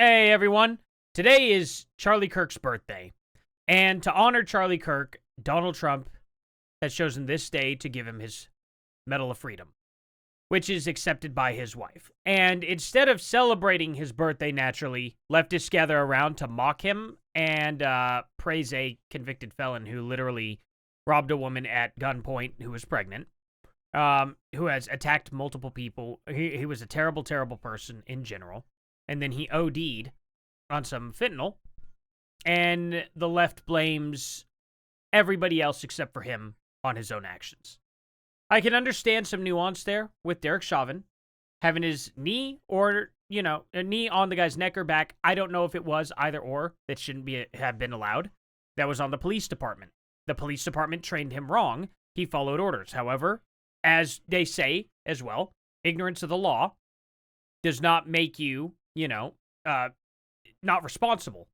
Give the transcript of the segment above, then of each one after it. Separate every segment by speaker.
Speaker 1: Hey everyone, today is Charlie Kirk's birthday, and to honor Charlie Kirk, Donald Trump has chosen this day to give him his Medal of Freedom, which is accepted by his wife. And instead of celebrating his birthday naturally, leftists gather around to mock him and praise a convicted felon who literally robbed a woman at gunpoint who was pregnant, who has attacked multiple people. He was a terrible, terrible person in general. And then he OD'd on some fentanyl, and the left blames everybody else except for him on his own actions. I can understand some nuance there with Derek Chauvin having his knee or, a knee on the guy's neck or back. I don't know if it was either or. That shouldn't have been allowed. That was on the police department. The police department trained him wrong. He followed orders. However, as they say as well, ignorance of the law does not make you not responsible.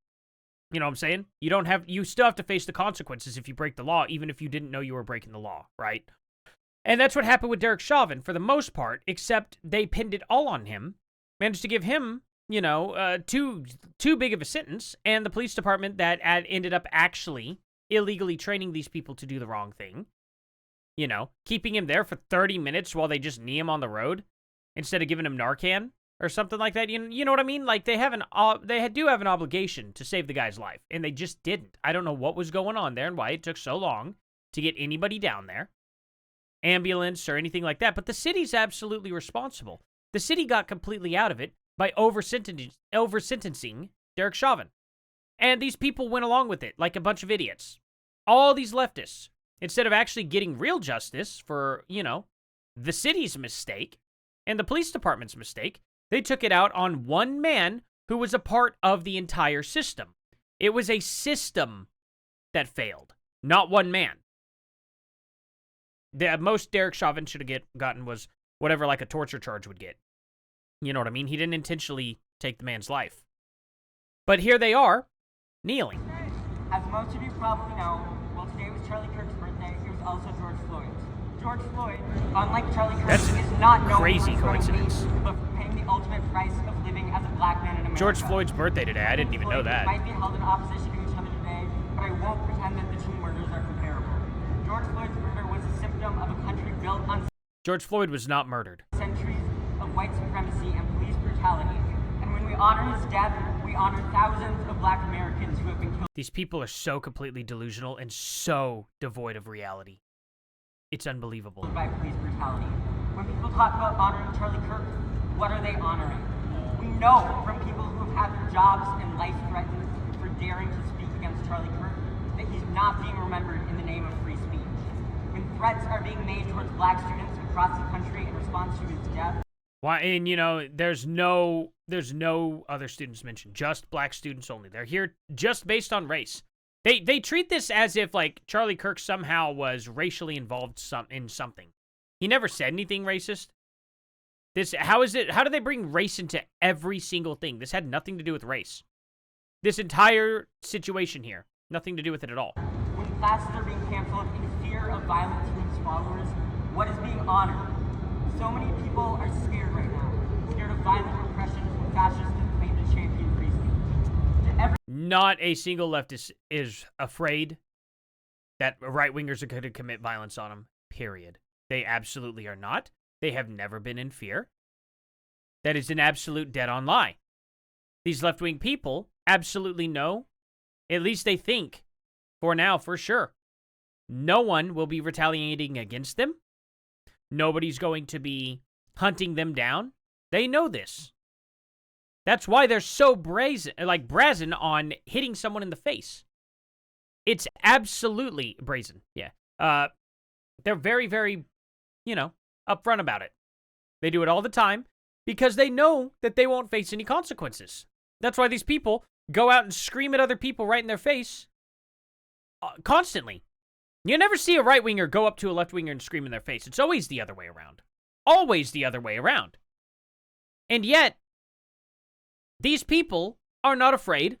Speaker 1: You know what I'm saying? You still have to face the consequences if you break the law, even if you didn't know you were breaking the law, right? And that's what happened with Derek Chauvin for the most part, except they pinned it all on him, managed to give him, too big of a sentence, and the police department that ended up actually illegally training these people to do the wrong thing, keeping him there for 30 minutes while they just knee him on the road instead of giving him Narcan or something like that. You know what I mean? Like, they do have an obligation to save the guy's life, and they just didn't. I don't know what was going on there and why it took so long to get anybody down there, ambulance or anything like that, but the city's absolutely responsible. The city got completely out of it by over-sentencing Derek Chauvin, and these people went along with it like a bunch of idiots. All these leftists, instead of actually getting real justice for, the city's mistake and the police department's mistake, they took it out on one man who was a part of the entire system. It was a system that failed, not one man. The most Derek Chauvin should have gotten was whatever, like a torture charge would get. You know what I mean? He didn't intentionally take the man's life. But here they are, kneeling.
Speaker 2: As most of you probably know, today was Charlie Kirk's birthday. It was also George Floyd's. George Floyd, unlike Charlie Kirk, is not known
Speaker 1: crazy
Speaker 2: for
Speaker 1: coincidence.
Speaker 2: But for paying the ultimate price of living as a black man in America.
Speaker 1: George Floyd's birthday today. I didn't even know that.
Speaker 2: Might be held in opposition to each other today, but I won't pretend that the two murders are comparable. George Floyd's murder was a symptom of a country built on
Speaker 1: George Floyd was not murdered.
Speaker 2: Centuries of white supremacy and police brutality. And when we honor his death, we honor thousands of black Americans who have been killed.
Speaker 1: These people are so completely delusional and so devoid of reality. It's unbelievable.
Speaker 2: By police brutality. When people talk about honoring Charlie Kirk, what are they honoring? We know from people who have had their jobs and life threatened for daring to speak against Charlie Kirk that he's not being remembered in the name of free speech. When threats are being made towards black students across the country in response to his death.
Speaker 1: Why? And there's no other students mentioned. Just black students only. They're here just based on race. They treat this as if, like, Charlie Kirk somehow was racially involved in something. He never said anything racist. How do they bring race into every single thing? This had nothing to do with race. This entire situation here, nothing to do with it at all.
Speaker 2: When classes are being canceled in fear of violence from its followers, what is being honored? So many people are scared right now. Scared of violent repression from fascists that claim to champion free speech.
Speaker 1: Not a single leftist is afraid that right-wingers are going to commit violence on them, period. They absolutely are not. They have never been in fear. That is an absolute dead-on lie. These left-wing people absolutely know, at least they think, for now, for sure, no one will be retaliating against them. Nobody's going to be hunting them down. They know this. That's why they're so brazen on hitting someone in the face. It's absolutely brazen, yeah. They're very, very, upfront about it. They do it all the time because they know that they won't face any consequences. That's why these people go out and scream at other people right in their face constantly. You never see a right-winger go up to a left-winger and scream in their face. It's always the other way around. Always the other way around. And yet, these people are not afraid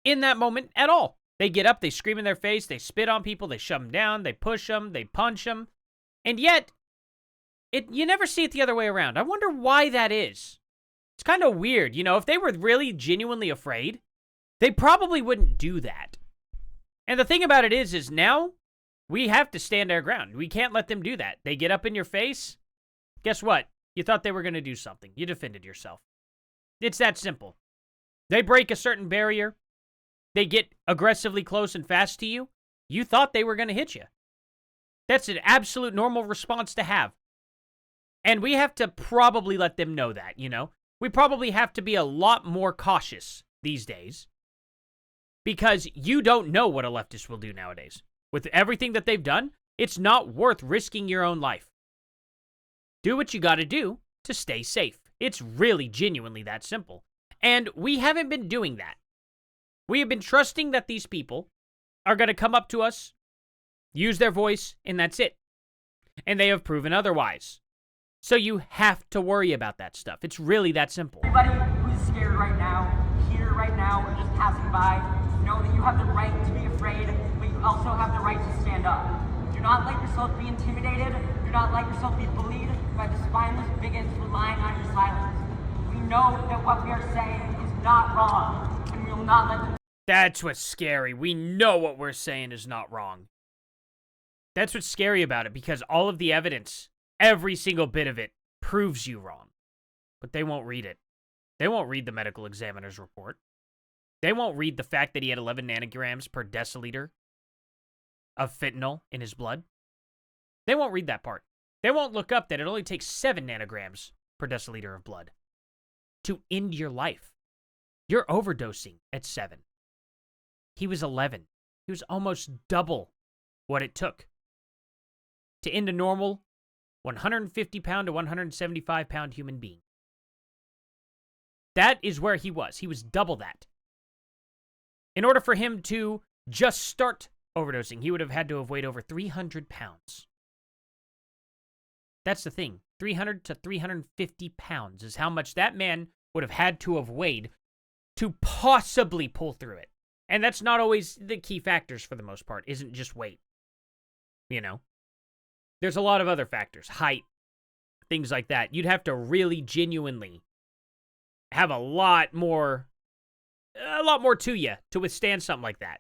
Speaker 1: in that moment at all. They get up, they scream in their face, they spit on people, they shove them down, they push them, they punch them. And yet, you never see it the other way around. I wonder why that is. It's kind of weird. You know, if they were really genuinely afraid, they probably wouldn't do that. And the thing about it is now we have to stand our ground. We can't let them do that. They get up in your face. Guess what? You thought they were going to do something. You defended yourself. It's that simple. They break a certain barrier. They get aggressively close and fast to you. You thought they were going to hit you. That's an absolute normal response to have. And we have to probably let them know that, you know? We probably have to be a lot more cautious these days because you don't know what a leftist will do nowadays. With everything that they've done, it's not worth risking your own life. Do what you got to do to stay safe. It's really genuinely that simple. And we haven't been doing that. We have been trusting that these people are going to come up to us, use their voice, and that's it. And they have proven otherwise. So you have to worry about that stuff. It's really that simple.
Speaker 2: Everybody who's scared right now, here right now, or just passing by, know that you have the right to be afraid, but you also have the right to stand up. Do not let yourself be intimidated. Do not let yourself be bullied by the spineless bigots relying on your silence. We know that what we are saying is not wrong, and we will not let them.
Speaker 1: That's what's scary. We know what we're saying is not wrong. That's what's scary about it, because all of the evidence, every single bit of it, proves you wrong. But they won't read it. They won't read the medical examiner's report. They won't read the fact that he had 11 nanograms per deciliter of fentanyl in his blood. They won't read that part. They won't look up that it only takes 7 nanograms per deciliter of blood to end your life. You're overdosing at 7. He was 11. He was almost double what it took to end a normal 150-pound to 175-pound human being. That is where he was. He was double that. In order for him to just start overdosing, he would have had to have weighed over 300 pounds. That's the thing. 300 to 350 pounds is how much that man would have had to have weighed to possibly pull through it. And that's not always the key factors for the most part, isn't just weight. You know? There's a lot of other factors, height, things like that. You'd have to really genuinely have a lot more to you to withstand something like that.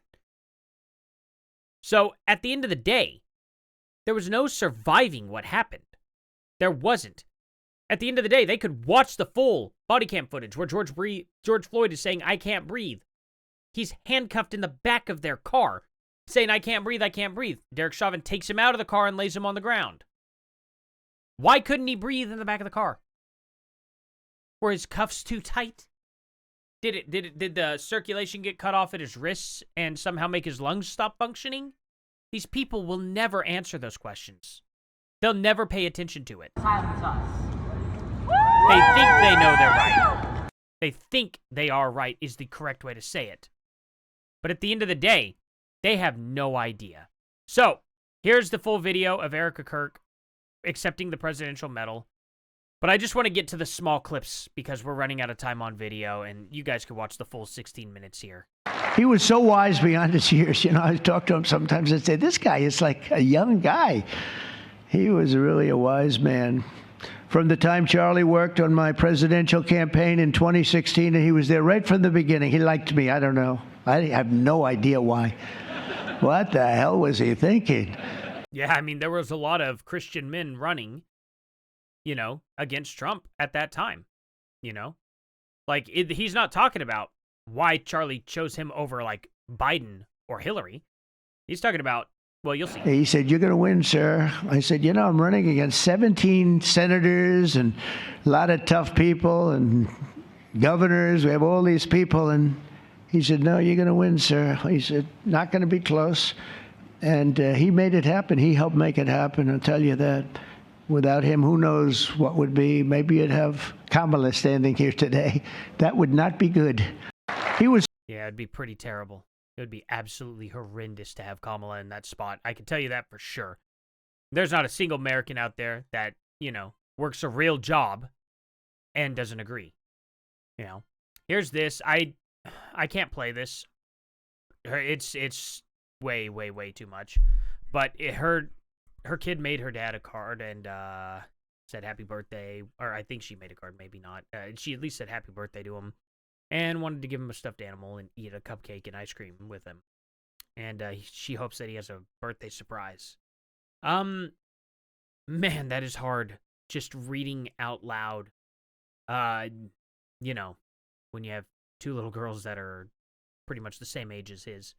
Speaker 1: So at the end of the day, there was no surviving what happened. There wasn't. At the end of the day, they could watch the full body cam footage where George Floyd is saying, "I can't breathe." He's handcuffed in the back of their car, saying, "I can't breathe, I can't breathe." Derek Chauvin takes him out of the car and lays him on the ground. Why couldn't he breathe in the back of the car? Were his cuffs too tight? Did the circulation get cut off at his wrists and somehow make his lungs stop functioning? These people will never answer those questions. They'll never pay attention to it.
Speaker 2: Silence us.
Speaker 1: They think they know they're right. They think they are right is the correct way to say it. But at the end of the day, they have no idea. So, here's the full video of Erica Kirk accepting the presidential medal. But I just want to get to the small clips because we're running out of time on video, and you guys could watch the full 16 minutes here.
Speaker 3: He was so wise beyond his years. You know, I talk to him sometimes and say, this guy is like a young guy. He was really a wise man. From the time Charlie worked on my presidential campaign in 2016, and he was there right from the beginning. He liked me. I don't know. I have no idea why. What the hell was he thinking?
Speaker 1: Yeah, I mean, there was a lot of Christian men running, you know, against Trump at that time, you know? Like, he's not talking about why Charlie chose him over, like, Biden or Hillary. He's talking about, well, you'll see.
Speaker 3: He said, "You're going to win, sir." I said, "You know, I'm running against 17 senators and a lot of tough people and governors. We have all these people." And he said, "No, you're going to win, sir." He said, "Not going to be close." And he made it happen. He helped make it happen, I'll tell you that. Without him, who knows what would be. Maybe you'd have Kamala standing here today. That would not be good. He was...
Speaker 1: Yeah, it'd be pretty terrible. It would be absolutely horrendous to have Kamala in that spot. I can tell you that for sure. There's not a single American out there that, you know, works a real job and doesn't agree. You know, here's this. I can't play this. It's way too much. But her kid made her dad a card, and said happy birthday, or I think she made a card, maybe not. She at least said happy birthday to him and wanted to give him a stuffed animal and eat a cupcake and ice cream with him. And she hopes that he has a birthday surprise. Man, that is hard. Just reading out loud. You know, when you have two little girls that are pretty much the same age as his.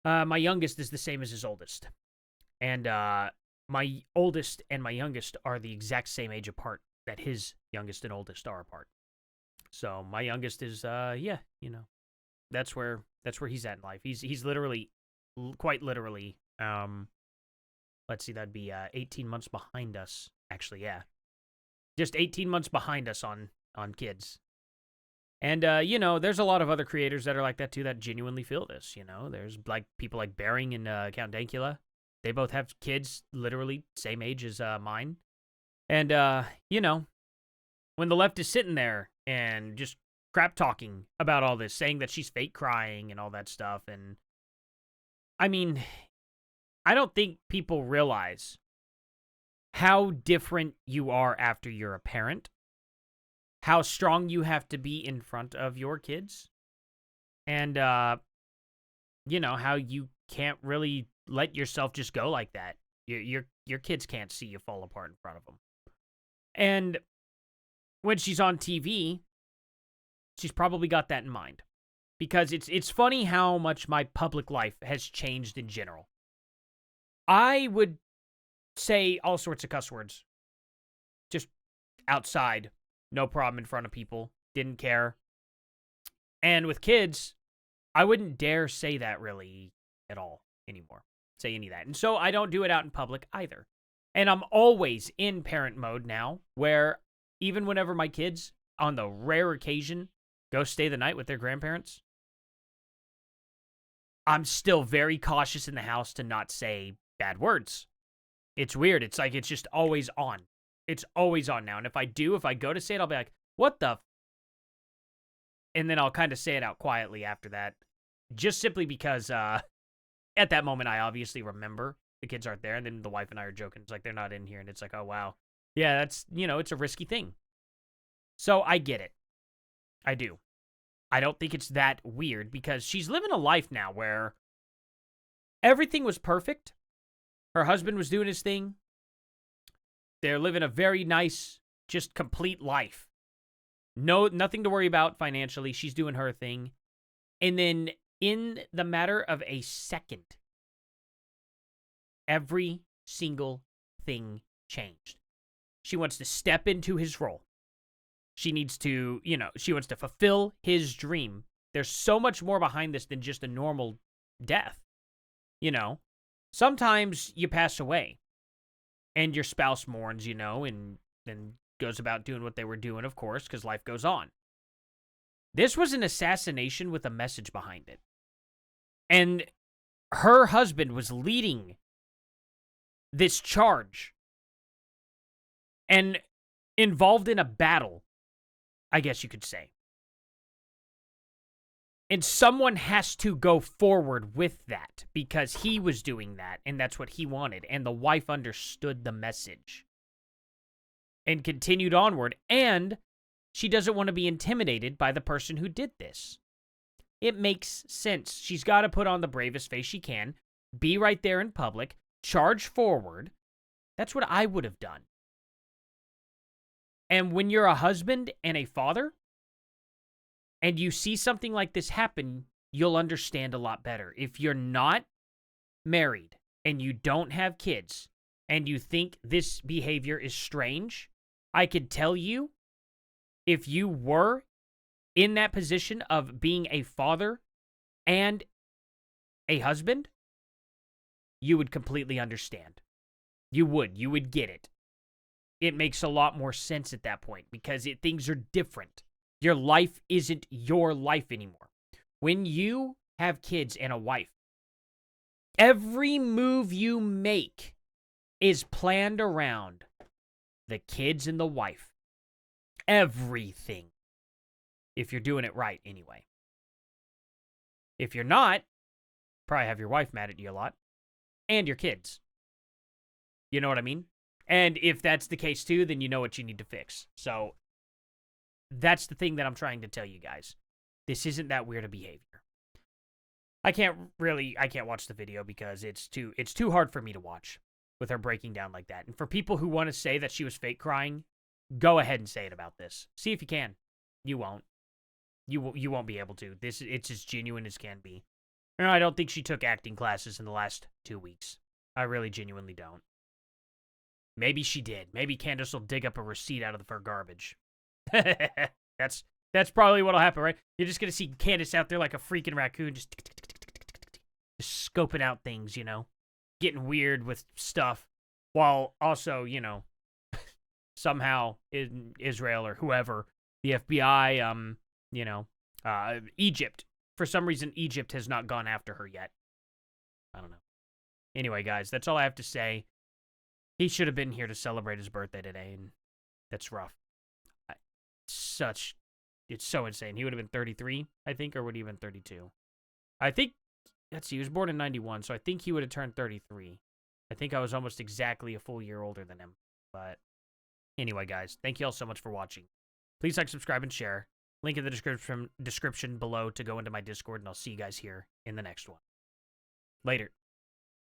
Speaker 1: My youngest is the same as his oldest. And my oldest and my youngest are the exact same age apart that his youngest and oldest are apart. So my youngest is, yeah, you know, that's where he's at in life. He's literally, quite literally, let's see, that'd be 18 months behind us. Actually, yeah, just 18 months behind us on kids. And, you know, there's a lot of other creators that are like that, too, that genuinely feel this, you know. There's, like, people like Bering and Count Dankula. They both have kids literally same age as mine. And, you know, when the left is sitting there and just crap talking about all this, saying that she's fake crying and all that stuff, and, I mean, I don't think people realize how different you are after you're a parent. How strong you have to be in front of your kids. And, you know, how you can't really let yourself just go like that. Your kids can't see you fall apart in front of them. And when she's on TV, she's probably got that in mind. Because it's funny how much my public life has changed in general. I would say all sorts of cuss words. Just outside. No problem in front of people. Didn't care. And with kids, I wouldn't dare say that really at all anymore. Say any of that. And so I don't do it out in public either. And I'm always in parent mode now, where even whenever my kids, on the rare occasion, go stay the night with their grandparents, I'm still very cautious in the house to not say bad words. It's weird. It's like it's just always on. It's always on now. And if I go to say it, I'll be like, what the and then I'll kind of say it out quietly after that. Just simply because at that moment, I obviously remember the kids aren't there. And then the wife and I are joking. It's like, they're not in here. And it's like, oh, wow. Yeah, that's, you know, it's a risky thing. So I get it. I do. I don't think it's that weird because she's living a life now where everything was perfect. Her husband was doing his thing. They're living a very nice, just complete life. Nothing to worry about financially. She's doing her thing. And then in the matter of a second, every single thing changed. She wants to step into his role. She needs to, you know, she wants to fulfill his dream. There's so much more behind this than just a normal death. You know, sometimes you pass away. And your spouse mourns, you know, and then goes about doing what they were doing, of course, because life goes on. This was an assassination with a message behind it. And her husband was leading this charge and involved in a battle, I guess you could say. And someone has to go forward with that because he was doing that and that's what he wanted. And the wife understood the message and continued onward. And she doesn't want to be intimidated by the person who did this. It makes sense. She's got to put on the bravest face she can, be right there in public, charge forward. That's what I would have done. And when you're a husband and a father, and you see something like this happen, you'll understand a lot better. If you're not married and you don't have kids and you think this behavior is strange, I could tell you, if you were in that position of being a father and a husband, you would completely understand. You would get it. It makes a lot more sense at that point because things are different. Your life isn't your life anymore. When you have kids and a wife, every move you make is planned around the kids and the wife. Everything. If you're doing it right, anyway. If you're not, probably have your wife mad at you a lot. And your kids. You know what I mean? And if that's the case too, then you know what you need to fix. So that's the thing that I'm trying to tell you guys. This isn't that weird a behavior. I can't watch the video because it's too hard for me to watch with her breaking down like that. And for people who want to say that she was fake crying, go ahead and say it about this. See if you can. You won't. You won't be able to. It's as genuine as can be. No, I don't think she took acting classes in the last 2 weeks. I really genuinely don't. Maybe she did. Maybe Candace will dig up a receipt out of her garbage. That's probably what'll happen, right? You're just gonna see Candace out there like a freaking raccoon, just scoping out things, getting weird with stuff, while also, somehow in Israel or whoever, the FBI, Egypt. For some reason, Egypt has not gone after her yet. I don't know. Anyway, guys, that's all I have to say. He should have been here to celebrate his birthday today, and that's rough. It's so insane. He would have been 33, I think, or would he have been 32? I think, let's see, he was born in 91, so I think he would have turned 33. I think I was almost exactly a full year older than him. But anyway, guys, thank you all so much for watching. Please like, subscribe, and share. Link in the description below to go into my Discord, and I'll see you guys here in the next one. Later.